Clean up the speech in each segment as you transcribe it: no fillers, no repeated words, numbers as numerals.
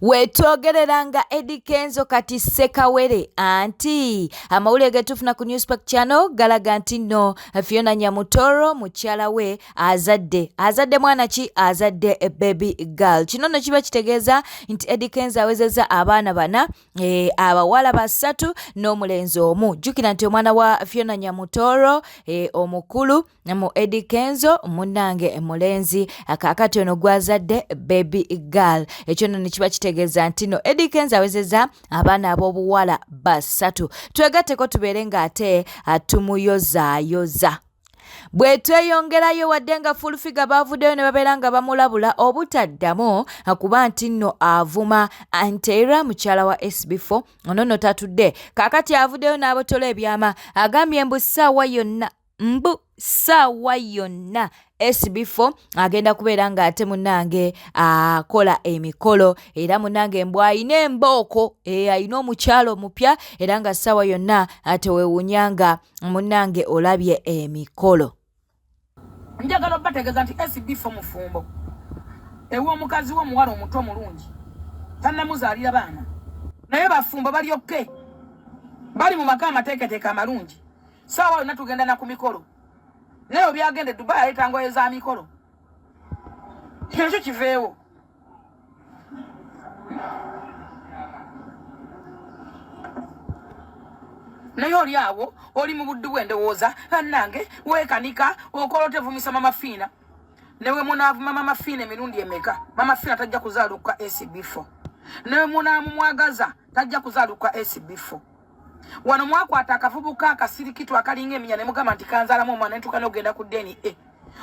Wetwogereranga Eddie Kenzo kati Sekawere anti amawulire getufuna ku Newspack Channel galaga nti no Fiona Nyamutoro mukyala we azadde mwana ki azadde baby girl. Kino no kiba kitegeeza nti Eddie Kenzo awezezza abaana bana abawala basatu n'omulenzi omu. Jjukira nti omwana wa Fiona Nyamutoro omukulu mu Eddie Kenzo munnange mulenzi akaakati ono gwazadde baby girl. Ekyo no kiba kitegeeza nti no Eddie Kenzo awezezza abaana ab'obuwala basatu. Twegatteko tubeere ng'ate tumuyozaayoza. Bwe tweyongerayo wadde nga full figure baavuddeyo ne babeera nga bamulabula obutaddamu kuba nti nno avuma Anteira mukyala wa SB4 ono nno tatudde kaakati avuddeyo n'abotola ebyama agambye ssaawa yonna SB4 agenda kubeera ng'ate munnange akola emikolo era munnange mbw ayina embooko ayina omukyalo omupya era nga ssaawa yonna teweewunyanga munnange olabye emikolo. Njagala obategeeza nti SB4 mufumbo ew'omukazi w'omuwala omuto omulungi tannamuzaalira baana naye bafumbo balyokke bali mu maka amateeketeeke amalungi ssaawa yonna tugenda na ku mikolo naye byagende Dubai aleeta ngoye za mikolo ekyo kiveewo. Naye oli awo oli mu buddu bw'endowooza annange weekanika okola otevumisa mama Fiina newe munaavuma mama Fiina emirundi emeka mama Fiina tajja kuzaaluka SB4 newe munaamumwagaza tajja kuzaaluka SB4. Wano mwakwata akavubuka akasirikitu akalinga eminya ne mugamba nti kanzaalamu omwana entuuka n'ogenda ku ddeeni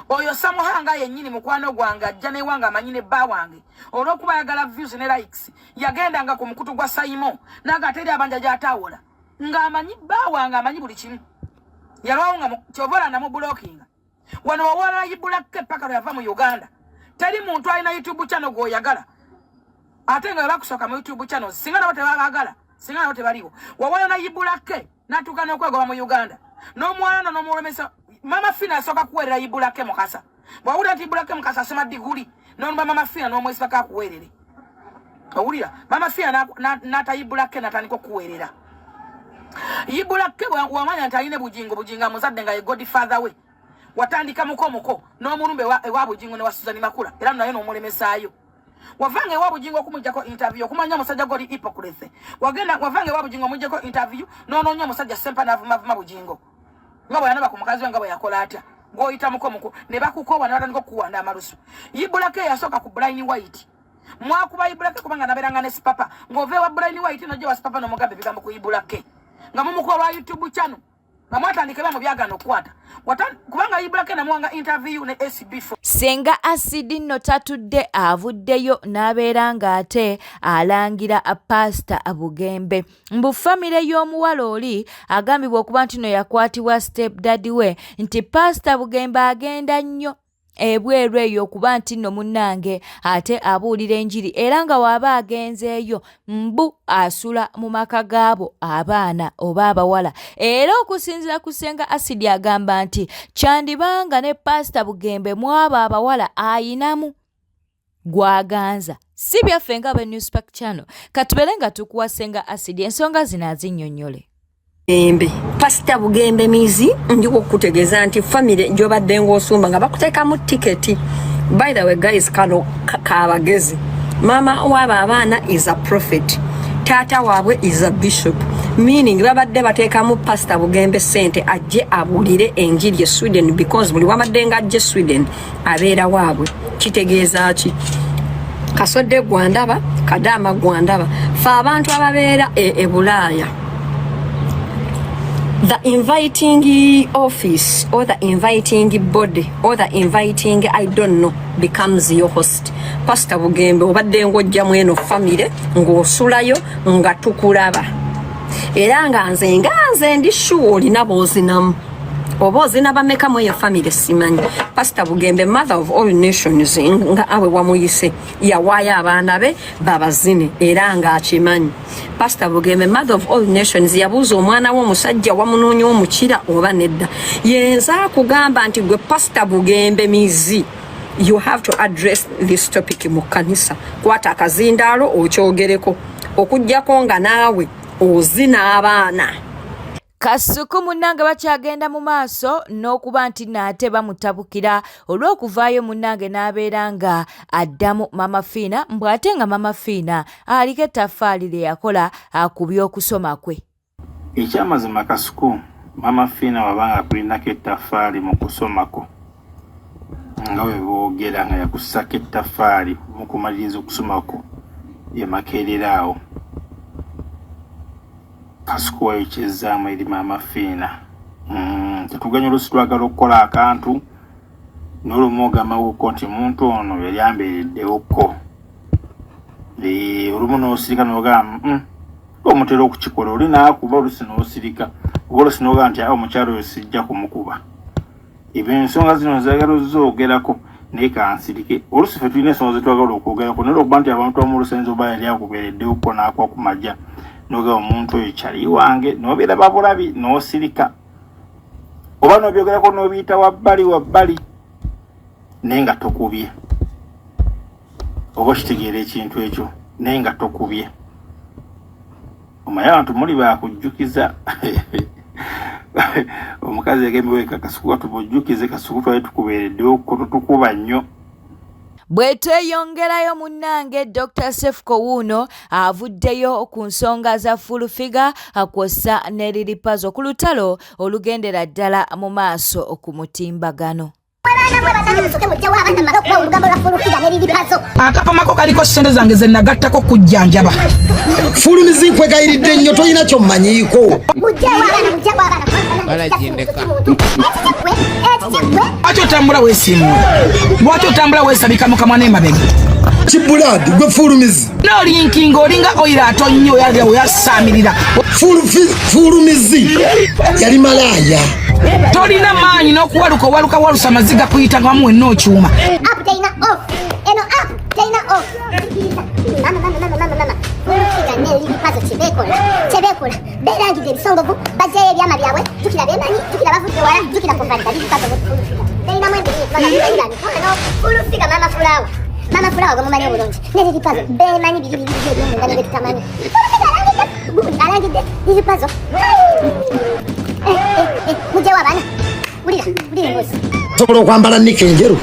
oyo Samuhanga yennyini mukwano gwange ajja newange amanyi ne bba wange olw'okuba ayagala views ne likes yagendanga ku mukutu gwa Saimo n'agaate eri abanja gy'ataawola ng'amanyi bba wange amanyi buli kimu yalwawo nga kyobola namubulokinga wano wawala yibulake paka lwe yava mu Uganda teri muntu alina YouTube channel gw'oyagala ate nga bakusooka mu YouTube channel singa nabo tebabaagala singa nabo tebaliwo wawala na yibulake n'atuuka n'okwegoba mu Uganda n'omwana n'omulemesa mama Fiina asooka kuweerera yibulake mukasa bwawulira nti yibulake mukasa asoma diguli n'olumba mama Fiina n'omwesipaka akuweerere owulira mama Fiina n'atayibulake n'atandika okuweerera yibulake wamanya nti aline bujingo amuzadde nga ye godfather we watandika muko n'omulumbe ewa bujingo ne wa Suzani Makula era naye n'omulemesaayo wavanga ewa bujingo okumujjako interview okumanya omusajja goli hypocrite wavanga ewa bujingo omujjako interview n'onoonya omusajja sempa n'avumavuma bujingo nga bwe yanaba ku mukazi we nga bwe yakola atya ng'oyita muko ne bakukowa ne batandika okukuwanda amalusu. Yibulake yasooka ku Brian White mwakuba Yibulake kubanga nabeeranga ne Sipapa ng'ova ewa Brian White n'ojja wa Sipapa n'omugambe ebigambo ku Yibulake nga mumukolwa YouTube channel nga mwatandikira mu byagano okukwata kubanga Yibulake namuwanga interview ne SB4. Senga Asidi nno tatudde avuddeyo n'abeera ng'ate alangira Pastor Bugembe mbu famire y'omuwala oli agambibwa okuba nti no yakwatibwa step daddy we nti Pastor Bugembe agenda nnyo ebweru eyo okuba nti nno munnange ate abuulira enjiri era nga waaba agenzeeyo mbu asula mu maka gaabo abaana oba abawala era okusinziira ku Senga Asidi agamba nti kyandibanga ne Pastor Bugembe mwabo abawala ayinamu gwaganza si byaffe nga aba Newspack Channel katubeere nga tukuwa Senga Asidi ensonga zino azinnyonnyole. Pastor Bugembe mizi ndiko kutegeeza nti family njobadde ng'osumba nga bakuteekamu tiketi. By the way guys, kano kabagezi mama waba abaana is a prophet, tata waabwe is a bishop, meaning babadde bateekamu Pastor Bugembe sente ajje abuulire enjiri ye Sweden because buli wabadde nga ajje Sweden abeera waabwe. Kitegeeza ki? Kasodde gwandaba Kadaama gwandaba fe abantu ababeera e Bulaaya. The inviting office or the inviting body or the inviting I don't know becomes your host. Pastor Bugembe obadde ng'ojja mweno family ng'osulayo nga tukulaba era nga nze ndi sure olina boozinamu oba ozinaba meka mu eyo family simanyi. Pastor Bugembe mother of all nations nga awe wamuyise yawaayo abaana be babazine era nga akimanyi. Pastor Bugembe mother of all nations yabuuza omwana w'omusajja wamunoonya omukira oba nedda yenza kugamba nti gwe Pastor Bugembe mizi you have to address this topic mu kanisa. Kwata akazindaalo okyogereko okujjako nga naawe ozina abaana. Kasuku munnange bakyagenda mu maaso n'okuba nti nate bamutabukira olw'okuvaayo munnange n'abeera nga addamu Mama Fiina mbw ate nga Mama Fiina aliko ettaffaali lye yakola ku by'okusoma kwe. Ekyamazima Kasuku Mama Fiina wabanga akulinako ettaffaali mu kusomako nga we boogera nga yakussako ettaffaali mu kumaliriza okusomako yemakeereraawo. Kasuku wayikyezaamu eri Mama Fiina. Tetuganya oluusi twagala okukola akantu n'olumu ogambawuko nti muntu ono yali ambeereddewoko. Olumu n'osirika n'ogamba omutera okukikola oli naakuba oluusi n'osirika oba oluusi n'ogamba nti omukyalo oyo sijja kumukuba. Ebyo ensonga zino zaagala ozoogerako naye kansirike. Oluusi ffe tulina ensonga zetwagala okwogerako naye okuba nti abantu abamu olusenzi oba yali akubeereddewoko n'akwa ku majja noga omuntu oyo kyali wange nobeera babulabi n'osirika oba n'obyogerako n'obiyita wabbali naye nga tokubye oba okitegeera ekintu ekyo naye nga tokubye. Omanyi abantu muli baakujjukiza omukazi yagembeweeka Kasuku katubujjukize Kasuku twali tukubeereddewo tukuba nnyo. Bwe tweyongerayo munnange Dr. Sefuko wuuno avuddeyo ku nsonga za full figure kw'ossa ne Lilipazo ku lutalo olugendera ddala mu maaso ku mutimbagano. Akapamako kaliko ssente zange ze nagattako kujjanjaba. Fulumizi nkwegayiridde nnyo toyina kyommanyiiko. Lwaki otambula weesiimula? Lwaki otambula weesabika mu kamwa n'emabega? Kibuladi gwe fulumizi. N'olinkinga olinga oyira atonnyo oyasaamirira. Fulumizi yali malaaya. Tolina maanyi n'okuwaluka walusa amaziga kuyita ngamu wenna okyuma. Mama Fulawa mumanyi obulungi ne Lilipazo bemanyi biri ebyomunda ne betutamanyi alangidde Lilipazo mujewo abaana bulira ngozi sobola okwambala nika enjeru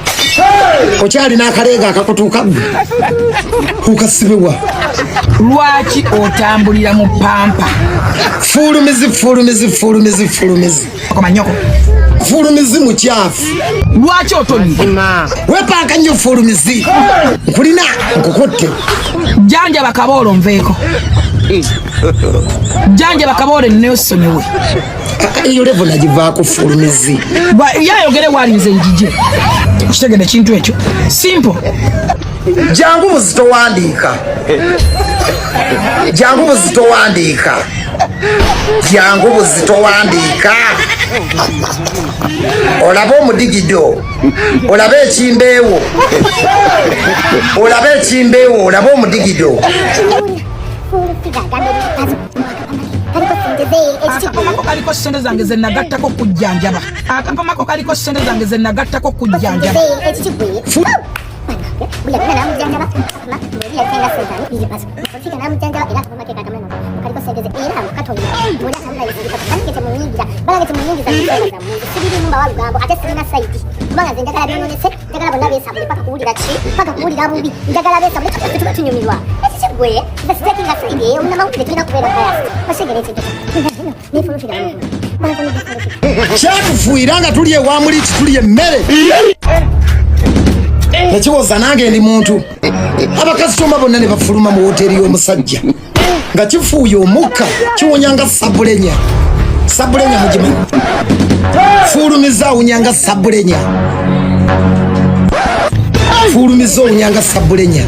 okyalina akalega akakutuuka ggwe kukasibibwa. Lwaki otambulira mu pampa? Fulumizi Komanyoko fulumizi mukyafu. Lwaki otonnye? Wepanka nnyo fulumizi nkulina nkukutte. Janja bakaboolo nveeko. Janja bakaboolo nneesonyiwe. Eyo levo nagivaako fulumizi. Yayogere walinze njije. Kitegedde kintu ekyo. Simple. Jangu buzitowandiika. Olaba omudigido, olaba ekimbeewo, olaba omudigido. Akapamako kaliko ssente zange ze nagattako kujjanjaba. Kyatufuira nga tuli ewamuli tuli emmere. Ekiwoza nange ndi muntu. Abakasitoma bonna ne bafuluma mu woteeri y'omusajja nga kifuuye omukka kiwonyanga sabulenya. Sabulenya mugimanyi. Fulumiza awunyanga sabulenya. Fulumiza owunyanga sabulenya.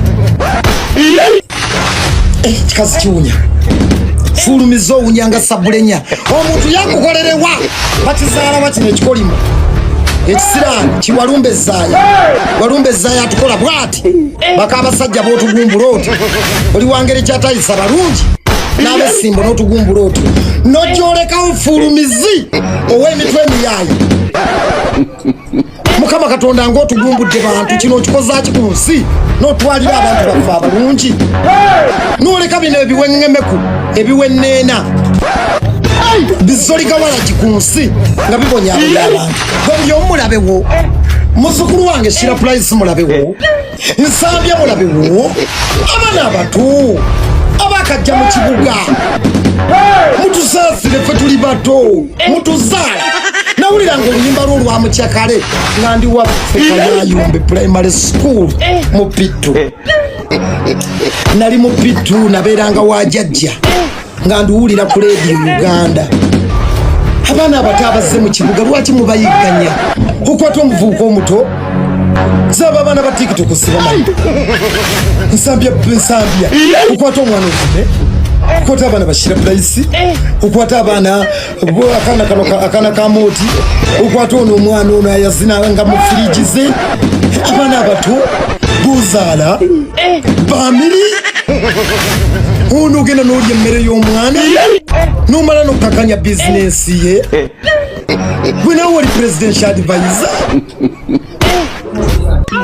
Kikazi kiwunya. Fulumiza owunyanga sabulenya. Omuntu yakukolerewa bakizaala bakino ekikolimo. Ekisiraani kiwalumbezaaya atukola bwati baka abasajja b'otugumbula oti oli wangeri kyatayisa balungi n'abesimbo n'otugumbula oti n'ogyolekawo fulumizi ow'emitwe emiyaayi Mukama Katonda ng'otugumbudde bantu kino okikoza ki ku nsi n'otwalira abantu baffe abalungi n'oleka bino ebiweŋŋemeku ebiwenneena bizoligawala ku nsi nga bibonyaabonya abantu gwe mulabewo muzukulu wange Shira Price mulabewo Nsambya mulabewo abaana abato abakajja mu kibuga mutusaasire ffe tuli bato mutuzaala nawulira ng'oluyimba lwo lwa mukyakale nga ndi waffe Kayayumbe Primary School mu Pittu nali mu Pittu nabeeranga wa jjajja nga ndiwulira ku leediyo Uganda abaana abato abazze mu kibuga lwaki mubayigganya kukwata omuvubuka omuto zaba abaana ba TikTok sibamanyi Nsambya ukwata omwana ovume ukwata abaana ba Shira Price ukwata abaana akana ka Moti ukwata ono omwana ono ayazina nga mu firiji ze abaana abato buzaala bamiri ono ogenda n'olya emmere y'omwana n'omala n'okukakanya bizinensi ye gwe nawe wali presidential advisor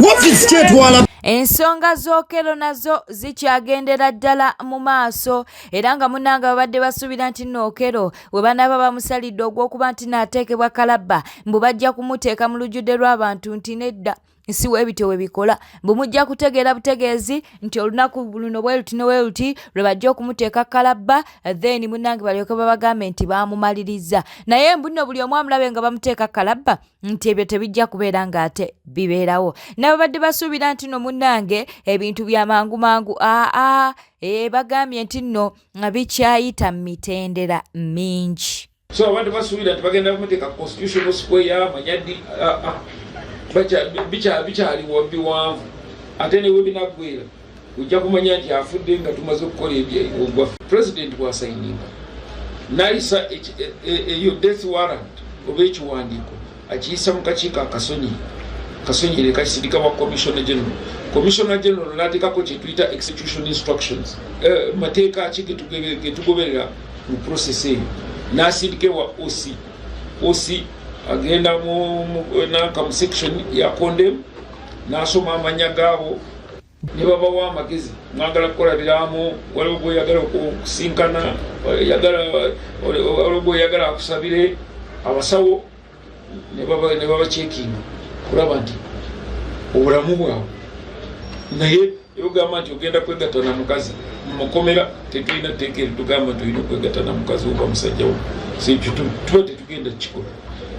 wafisi kyetwala. Ensonga z'Okello nazo zikyagendera ddala mu maaso era nga munnange babadde basuubira nti nno Okello we banaaba bamusalidde ogw'okuba nti naateekebwa kalabba mbu bajja kumuteeka mu lujjudde lw'abantu nti nedda si weebityo we bikola mbu mujja kutegeera butegeezi nti olunaku luno bwe luti ne bwe luti lwe bajja okumuteeka kalabba then munnange balyoke babagambe nti baamumaliriza naye mbu nno buli omu amulabe nga bamuteeka kalabba nti ebyo tebijja kubeera ng'ate bibeerawo n'ababadde basuubira nti nno munnange ebintu bya mangu bagambye nti nno bikyayita mu mitendera mingi so abantu basuubira nti bagenda kumuteeka constitutional square manyadi bikyaliwo biwanvu ate newe binaggwera ojja kumanya nti afudde nga tumaze okukola ebyogwaffe president bwasayininga nayisa eyo death warrant oba ekiwandiiko akiyisa mu kakiiko akasonyere kakisirika wa commissioner general n'ateekako kyetuyita execution instructions mateeka ki getugoberera mu process eyo n'asindike wa oc agenda mu section ya condemn n'asoma amanya gaabo ne babawa amagezi mwagala kukola biramu waliwo gweoyagala okusinkana waliwo gweoyagala akusabire abasawo ne baba checking kulaba nti obulamu bwawe naye yogamba nti ogenda kwegatta na mukazi mukomera tetulina tteeka eritugamba nti olina okwegatta na mukazi oba musajja wo sekyo tuba tetugenda kikola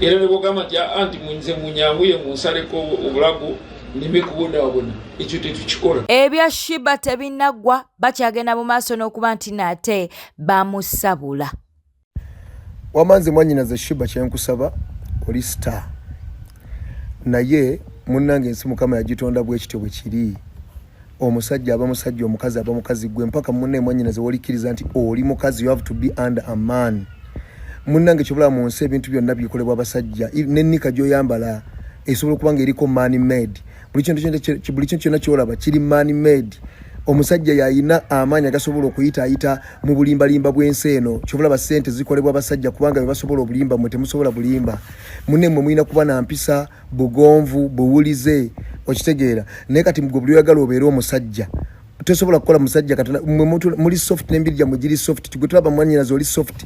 era ne bwogamba nti anti munze munyanguye munsaleko obulago nime kubonaabona ekyo tetukikola ebya Shiba tebinaggwa bakyagenda mu maaso n'okuba nti nate bamusabula wamanzi mwanyinaze Shiba kyenkusaba oli star naye munnange ensi Mukama yagitonda bwekityo bwe kiri omusajja aba musajja omukazi aba mukazi gwe mpaka munne mwanyinaze wolikiriza nti oli mukazi you have to be under a man munnange kyobula mu nsi ebintu byonna bikolebwa abasajja n'ennika gy'oyambala esobola okubanga eriko man made buli kintu kyonna kyolaba kiri man made omusajja yayina amaanyi agasobola okuyitaayita mu bulimbalimba bw'ensi eno kyobulaba ssente zikolebwa abasajja kubanga bebasobola obulimba mwe temusobola bulimba munne mmwe mulina kuba na mpisa bugonvu buwulize okitegeera naye kati mugwe buli oyagala obeere omusajja tosobola kukola musajja katona muli soft n'embiri gyammwe giri soft gwe tulaba mwanyinaze oli soft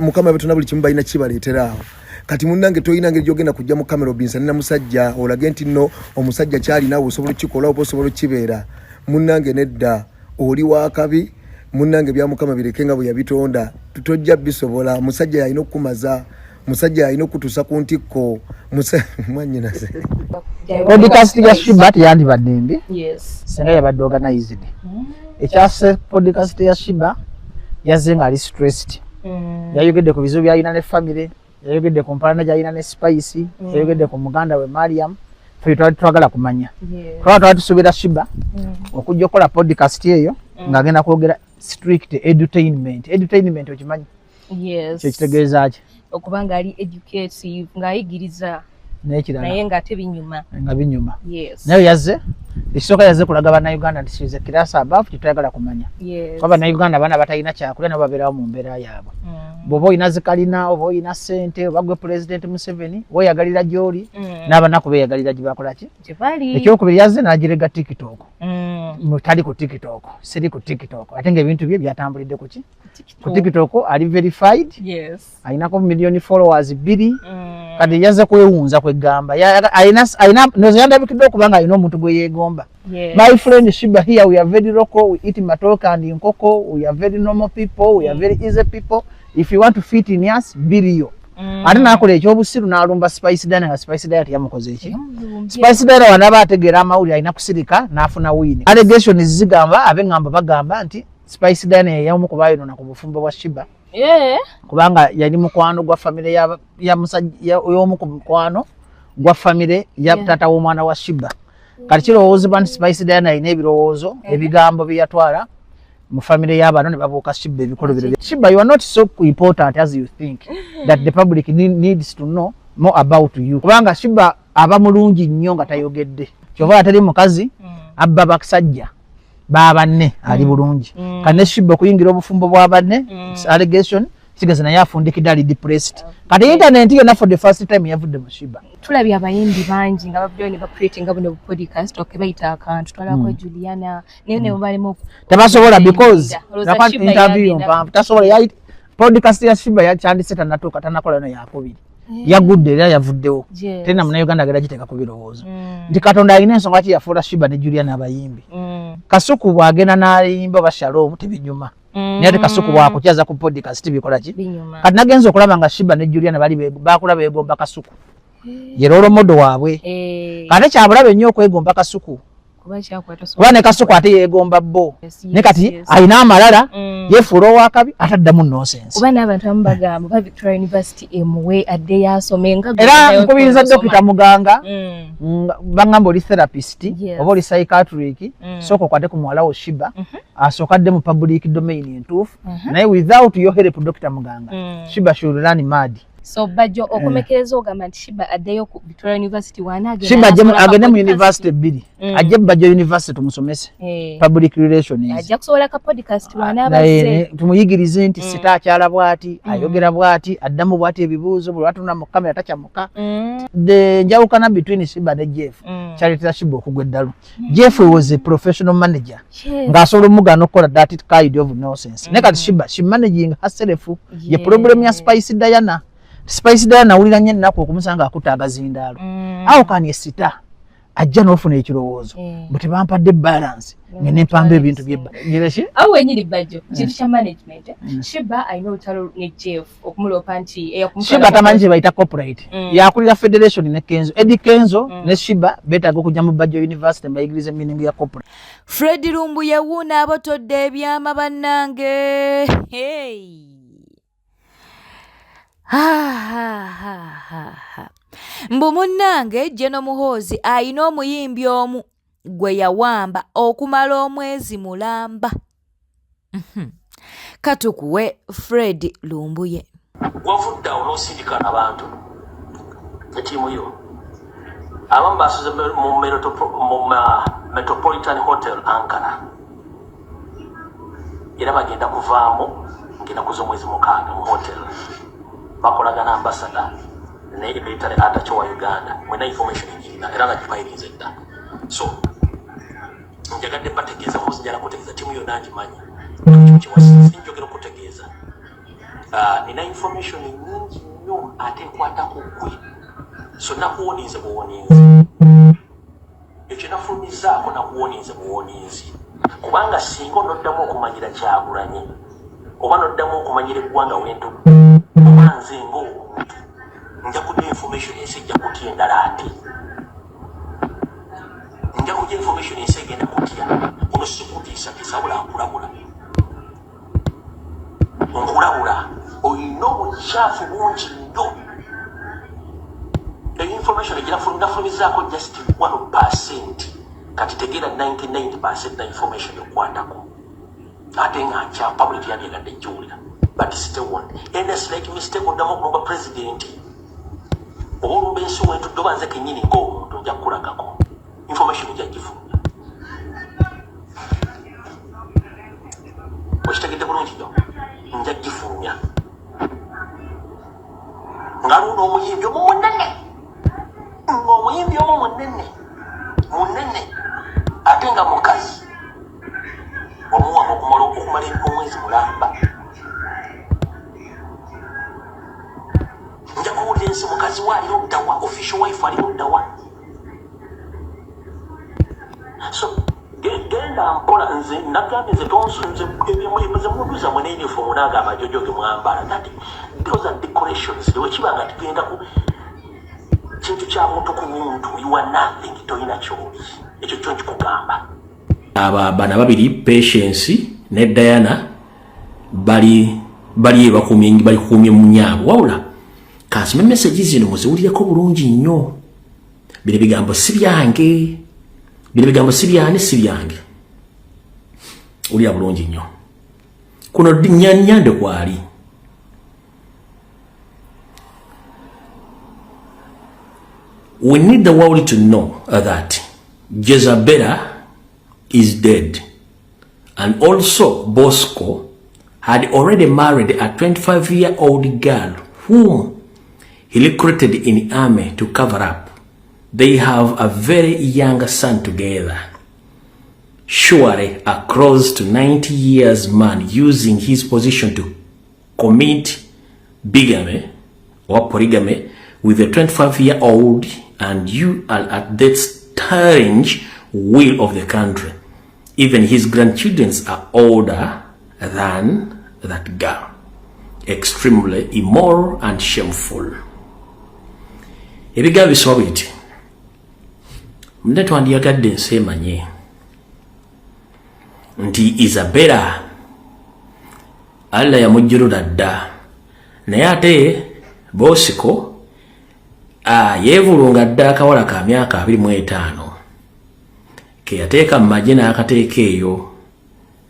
Mukama betona buli kimu balina kibaleetera awo kati munnange toyina ngeri gyogenda kujja mu kamera obinsa nina musajja olage nti nno omusajja kyalinawo osobola okukikola oba osobola okukibeera munnange nedda oli wakabi munnange bya Mukama bireke nga bwe yabitonda tutojja bisobola musajja yalina okukumaza musajja yalina okutuusa ku ntikko mwanyinaze podcast ya Shiba yandibadde mbi senga yabadde organized ekyase podcast ya Shiba yazze nga ali stressed yayogedde ku bizibu byalina ne family yayogedde ku mpalana gyalina ne Spice yayogedde ku muganda we Mariam fe twagala kumanya twagala tusuubira Shiba okujja okukola podcast eyo ng'agenda kwogera strict edutainment okimanyi yes kyekitegeeza ki okubanga ali educative ng'ayigiriza n'ekirala naye nga tebinyuma nga binyuma yes naye yazze ekisooka yazze kulaga bannayuganda nti kize kirasa abafu kitayagala kumanya yes kwa bannayuganda baana batalina kyakulya nabo babeerawo mu mbeera yaabwe bw'oba olina zikalina oba olina ssente oba gwe President Museveni weeyagalira gy'oli n'abanaku beeyagalira gye bakola ki ekyokubiri yazze n'agirega TikTok tali ku TikTok siri ku TikTok ate ng'ebintu bye byatambulidde ku ki ku TikTok ali verified yes ayinako million followers 2 kati yazze kwewunza kwegamba ayina nozo yandabikidde okuba nga alina omuntu gwe yeegomba my friend Shiba here we are very local we eat matoka and nkoko we are very normal people we are very easy people if you want to fit in us bilio ate nakola ekyobusiru n'alumba Spice Dana nga Spice Dana yamukoze eki Spice Dana wanaba ategeera amawulire alina kusirika n'afuna wini allegations zigamba abengamba bagamba nti Spice Dana yamu kubayino ku bufumbo bwa Shiba kubanga yali mukwano gwa family ya musajja y'omu ku mukwano gwa family ya tata w'omwana wa Shiba kati kirowoozebwa nti Spice Dana alina ebirowoozo ebigambo bye yatwala mu family y'abantu ne babuuka Shiba ebikolo bire Shiba you are not so important as you think that the public needs to know more about you kubanga Shiba aba mulungi nnyo nga tayogedde kyova atali mukazi abba bakasajja babanne ali bulungi kane Shiba kuyingira obufumbo bwa banne allegation kigaze naye afundikidde ali depressed kati internet yonna for the first time yavudde mu Shiba tulabye abayimbi bangi nga babyo ne bacreating nga buno podcast okabayita akantu twalako Juliana ne balimo tabasobola because nakwa interview mpamvu tasobola ya podcast ya Shiba ya chandise tanatuka tanakola no yakubiri yagudde era yavuddewo tena muna Uganda gara giteka kubirowoozo ndi Katonda alina ensonga ki yafuula Shiba ne Juliana abayimbi Kasuku bwagenda n'ayimba bashalom tebinyuma Nyate Kasuku bwakutyaza ku podcast bikola ki kati nagenza okulaba nga Shiba ne Juliana bali bakula beegomba Kasuku yerolo modo waabwe kati kyabulabe nnyo okwegomba Kasuku kuba ne Kasuku ate yeegomba bo ne kati alina amalala yefuula owakabi ataddamu nonsense kuba n'abantu abamu bagamba ba Victoria University emuwe adde yasomenga era nkubiriza Dr. Muganga bangamba oli therapist oba oli psychiatric soko kwate ku muwala wo Shiba asokadde mu public domain entuufu naye without your help Dr. Muganga Shiba should run mad so bajo okumekereza ogamba nti Shiba addeyo ku Victoria University wanage Shiba agende mu university bibiri ajje bajo university tumusomese public relations ajja kusobola ka podcast wanabaze tumuyigirize nti sita akyala bwati ayogera bwati addamu bwati ebibuuzo bwe watuna mu kamera takyamuka the njawukana between Shiba ne Jeff charity Shiba okugweddalu Jeff was a professional manager ng'asobola omugano okukola that kind of nonsense ne kati Shiba she managing herself ye problem ya Spice Diana Spice Diana awulira nnyo ennaku okumusanga akutaaga zindaalo awo kani esita ajja n'ofuna ekirowoozo bwe tebampadde balance ngene mpamba ebintu byebaki awo wenyini bajjo kintu kya management Shiba alina olutalo ne Jeff okumulopa nti Shiba tamanyi kye bayita corporate yakulira federation ne Kenzo Eddie Kenzo ne Shiba beetaaga okujja mu Bajjo University mbayigirize meaning ya corporate Fred Lumbu yewuuna abotodde ebyama bannange mbu munnange Jeno Muhoozi ayina omuyimbi omu gwe yawamba okumala omwezi mulamba katukuwe Fred Lumbuye wavudde awo n'osindika abantu etiimu yo abamu basuze mu Metropolitan Hotel Ankara era bagenda kuvaamu ng'enaku z'omwezi 6 mu hotel bakolagana ambassador ne military attaché wa Uganda mwena information nyingi era nga gipayiriza dda so njagadde bategeeza muzi njala kutegeeza timu yo nangimanyi sinjogera okutegeeza nina information nyingi nnyo ate nkwatako gwe so nakuwonize buwonizi ekyo nafulumizaako nakuwonize buwonizi kubanga singa onoddamu okumanyira Kyagulanyi oba noddamu okumanyira eggwanga wento obanze ng'omuntu nja kujja information ensi ejja kutya endala ate nja kujja information ensi egenda kutya ono sikutiisatiisa wabula nkulabula olina obukyafu bungi nnyo eyo information eginafulumizaako just 1% kati tegeera 99% na information ekwatako ate nga nkya public yabyegadde ejjuwulira but still one and it's like mistake oddamu okulumba president Olumbe ensi wetu dobanze kenyini ng'omuntu nja kukulagako information nja gifuna okitegedde bulungi nnyo nja gifulumya nga luno omuyimbi omu munene ng'omuyimbi omu munene ate nga mukazi omuwanga okumala omwezi mulamba nja kuwulira ensi mukazi we alina oddawa official wife ali muddawa so genda mpola nze nagambye nze tonsunze ebyemulimize munduza mwene uniform n'agamba jojo ge mwambala that those are decorations wekiba nga tugenda ku kintu kya muntu ku muntu you are nothing toyina kyoli ekyo kyo nkikugamba bana babiri Patience ne Diana bali kukumye mu nyaabo wawula kasime message zino muziwulireko bulungi nnyo bile bigambo si byange si byange ulya bulungi nnyo kuno nyande kwali we need the world to know that Jezabela is dead, and also Bosco had already married a 25-year-old girl whom he recruited in the army to cover up. They have a very young son together. Surely a close to 90 years man using his position to commit bigamy or polygamy with a 25-year-old, and you are at that strange will of the country. Even his grandchildren are older than that girl. Extremely immoral and shameful. Ebigambo bisoma biti. Mndeto andiyagadde nsemanye nti Isabella Allah yamujjulula dda naye ate Bosco yevulunga dda akawala ka myaka 25 ke yateeka mmaje n'akateeka eyo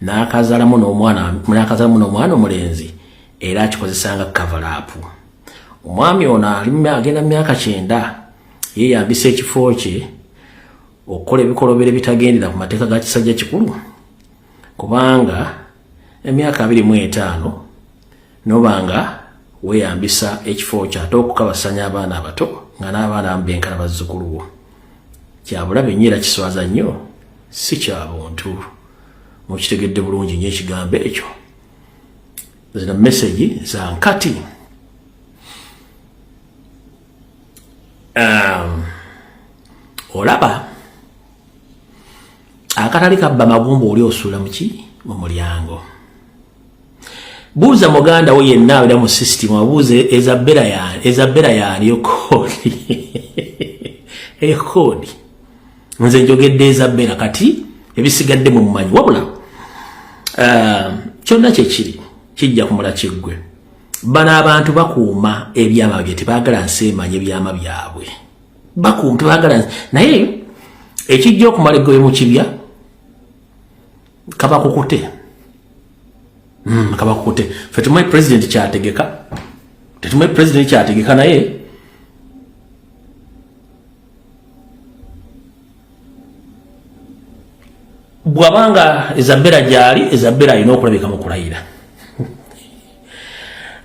n'akazalamu n'omwana omulenzi era akikozesanga cover up. Omwami ono agenda myaka 9 yeyambisa ekifo kye okukola ebikolobero bitagendera ku mateeka ga kisajja kikulu kubanga emyaka 25 nobanga weyambisa ekifo kyate okukabasanya abaana abato nga n'abaana ambenkana bazzukuluwo kyabulabe nnyera kiswaza nnyo si kya buntu mukitegedde bulungi nnyo ekigambo ekyo zina message za nkati olaba akatali kabba magumba oli osula muki mu mulyango buuza muganda we yenna abira mu system abuuze Isabella yani yokodi ekodi nze njogedde Isabella kati ebisigadde mu mmanyi wabula kyonna kyekiri kijja kumula kiggwe bana abantu bakuuma ebyama bye tebagala nsemanye ebyama byabwe bakuuma tebagala naye ekijja okumala eggobe mu kibya kabakukute fe tumumanyi president kyategeka tetumanyi president kyategeka naye bwabanga Isabella gyali Isabella alina okulabika mu kulayira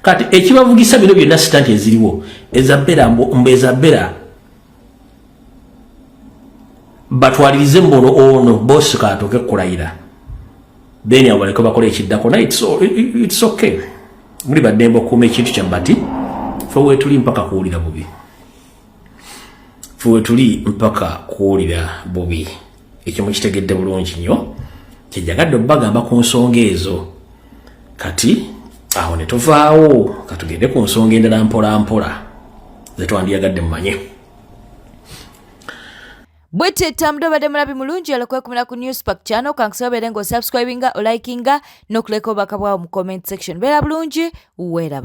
kati ekibavugisa bino byonna sitanti eziriwo Isabella batwalirize mbono ono bosi katoke kulayira then abaleko bakola ekiddako naye it's okay muli baddembe okuuma ekintu kyambati fe wetuli mpaka kuwulira bubi ekyo mukitegedde bulungi nnyo kyejagadde obbagamba ku nsonga ezo kati awo ne tuvaawo katugende ku nsonga endala mpola zetwandiyagadde mumanye bwete tamdo bade mulabi mulungi alokwekumira ku Newspark channel kankusobere ngo subscribinga, likinga nokuleka obaka bwawo mu comment section. Bera bulungi, weraba.